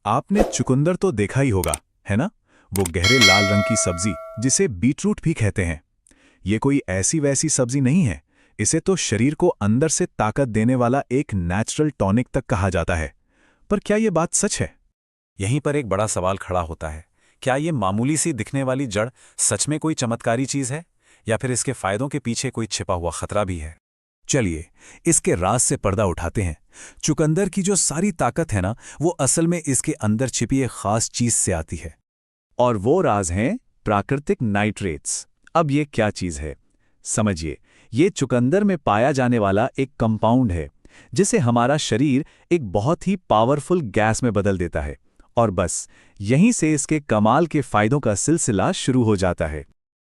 आपने चुकंदर तो देखा ही होगा, है ना? वो गहरे लाल रंग की सब्जी जिसे बीटरूट भी कहते हैं। ये कोई ऐसी वैसी सब्जी नहीं है। इसे तो शरीर को अंदर से ताकत देने वाला एक नेचुरल टॉनिक तक कहा जाता है। पर क्या ये बात सच है? यहीं पर एक बड़ा सवाल खड़ा होता है। क्या ये मामूली सी दिखने वाली जड़ सच में कोई चमत्कारी चीज है, या फिर इसके फायदों के पीछे कोई छिपा हुआ खतरा भी है? चलिए, इसके राज से पर्दा उठाते हैं। चुकंदर की जो सारी ताकत है ना, वो असल में इसके अंदर छिपी एक खास चीज से आती है। और वो राज हैं प्राकृतिक नाइट्रेट्स। अब ये क्या चीज है? समझिए, ये चुकंदर में पाया जाने वाला एक कंपाउंड है जिसे हमारा शरीर एक बहुत ही पावरफुल गैस में बदल देता है। और बस यहीं से इसके कमाल के फायदों का सिलसिला शुरू हो जाता है।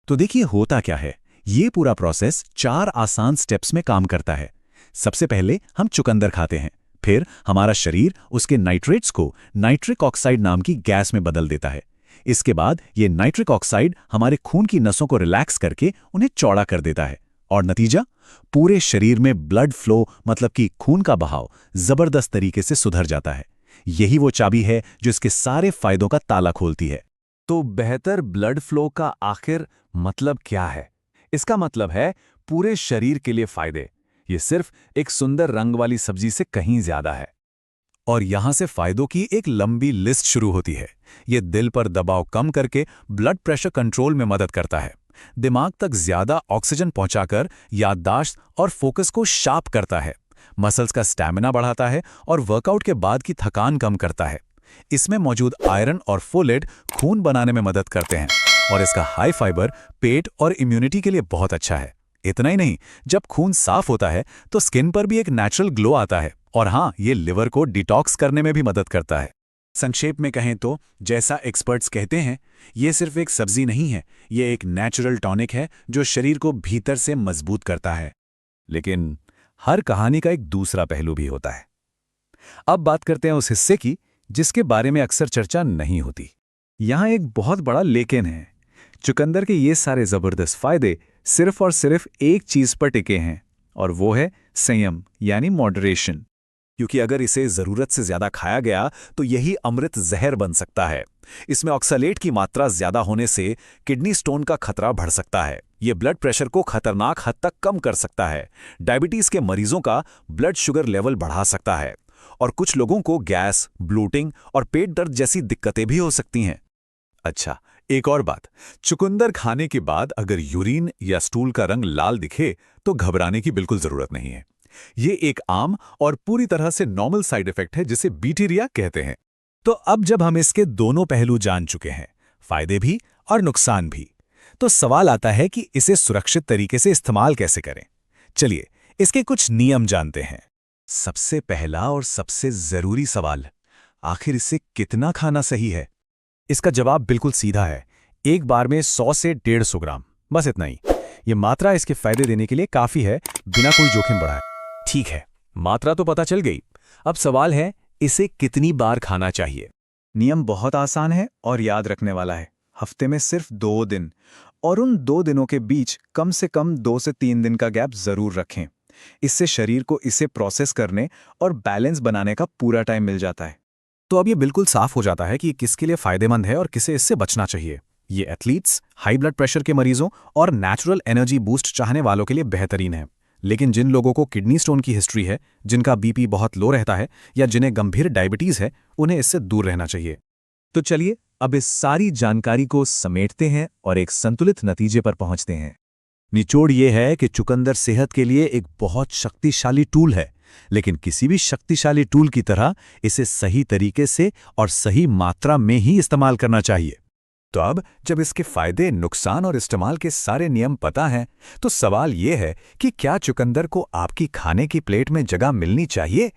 तो देखिए, होता क्या है। ये पूरा प्रोसेस 4 आसान स्टेप्स में काम करता है। सबसे पहले हम चुकंदर खाते हैं, फिर हमारा शरीर उसके नाइट्रेट्स को नाइट्रिक ऑक्साइड नाम की गैस में बदल देता है। इसके बाद ये नाइट्रिक ऑक्साइड हमारे खून की नसों को रिलैक्स करके उन्हें चौड़ा कर देता है। और नतीजा, पूरे शरीर में ब्लड फ्लो मतलब कि खून का बहाव जबरदस्त तरीके से सुधर जाता है। यही वो चाबी है जो इसके सारे फायदों का ताला खोलती है। तो बेहतर ब्लड फ्लो का आखिर मतलब क्या है? इसका मतलब है पूरे शरीर के लिए फायदे। ये सिर्फ एक सुंदर रंग वाली सब्जी से कहीं ज्यादा है। और यहां से फायदों की एक लंबी लिस्ट शुरू होती है। ये दिल पर दबाव कम करके ब्लड प्रेशर कंट्रोल में मदद करता है, दिमाग तक ज्यादा ऑक्सीजन पहुंचाकर याददाश्त और फोकस को शार्प करता है, मसल्स का स्टैमिना बढ़ाता है और वर्कआउट के बाद की थकान कम करता है। इसमें मौजूद आयरन और फोलेट खून बनाने में मदद करते हैं, और इसका हाई फाइबर पेट और इम्यूनिटी के लिए बहुत अच्छा है। इतना ही नहीं, जब खून साफ होता है तो स्किन पर भी एक नेचुरल ग्लो आता है। और हाँ, ये लिवर को डिटॉक्स करने में भी मदद करता है। संक्षेप में कहें तो, जैसा एक्सपर्ट्स कहते हैं, ये सिर्फ एक सब्जी नहीं है, ये एक नेचुरल टॉनिक है जो शरीर को भीतर से मजबूत करता है। लेकिन हर कहानी का एक दूसरा पहलू भी होता है। अब बात करते हैं उस हिस्से की जिसके बारे में अक्सर चर्चा नहीं होती। यहां एक बहुत बड़ा लेकिन है। चुकंदर के ये सारे जबरदस्त फायदे सिर्फ और सिर्फ एक चीज पर टिके हैं, और वो है संयम यानी मॉडरेशन। क्योंकि अगर इसे जरूरत से ज्यादा खाया गया तो यही अमृत जहर बन सकता है। इसमें ऑक्सलेट की मात्रा ज्यादा होने से किडनी स्टोन का खतरा बढ़ सकता है। ये ब्लड प्रेशर को खतरनाक हद तक कम कर सकता है। डायबिटीज के मरीजों का ब्लड शुगर लेवल बढ़ा सकता है, और कुछ लोगों को गैस, ब्लोटिंग और पेट दर्द जैसी दिक्कतें भी हो सकती हैं। अच्छा, एक और बात, चुकंदर खाने के बाद अगर यूरिन या स्टूल का रंग लाल दिखे तो घबराने की बिल्कुल जरूरत नहीं है। ये एक आम और पूरी तरह से नॉर्मल साइड इफेक्ट है जिसे बीटीरिया कहते हैं। तो अब जब हम इसके दोनों पहलू जान चुके हैं, फायदे भी और नुकसान भी, तो सवाल आता है कि इसे सुरक्षित तरीके से इस्तेमाल कैसे करें। चलिए, इसके कुछ नियम जानते हैं। सबसे पहला और सबसे जरूरी सवाल, आखिर इसे कितना खाना सही है? इसका जवाब बिल्कुल सीधा है, एक बार में 100 से 150 ग्राम, बस इतना ही। ये मात्रा इसके फायदे देने के लिए काफी है, बिना कोई जोखिम बढ़ाए। ठीक है, मात्रा तो पता चल गई। अब सवाल है, इसे कितनी बार खाना चाहिए? नियम बहुत आसान है और याद रखने वाला है। हफ्ते में सिर्फ 2 दिन, और उन 2 दिनों के बीच कम से कम 2 से 3 दिन का गैप जरूर रखें। इससे शरीर को इसे प्रोसेस करने और बैलेंस बनाने का पूरा टाइम मिल जाता है। तो अब ये बिल्कुल साफ हो जाता है कि किसके लिए फायदेमंद है और किसे इससे बचना चाहिए। ये एथलीट्स, हाई ब्लड प्रेशर के मरीजों और नेचुरल एनर्जी बूस्ट चाहने वालों के लिए बेहतरीन है। लेकिन जिन लोगों को किडनी स्टोन की हिस्ट्री है, जिनका बीपी बहुत लो रहता है, या जिन्हें गंभीर डायबिटीज है, उन्हें इससे दूर रहना चाहिए। तो चलिए, अब इस सारी जानकारी को समेटते हैं और एक संतुलित नतीजे पर पहुंचते हैं। निचोड़ ये है कि चुकंदर सेहत के लिए एक बहुत शक्तिशाली टूल है, लेकिन किसी भी शक्तिशाली टूल की तरह इसे सही तरीके से और सही मात्रा में ही इस्तेमाल करना चाहिए। तो अब जब इसके फायदे, नुकसान और इस्तेमाल के सारे नियम पता हैं, तो सवाल ये है कि क्या चुकंदर को आपकी खाने की प्लेट में जगह मिलनी चाहिए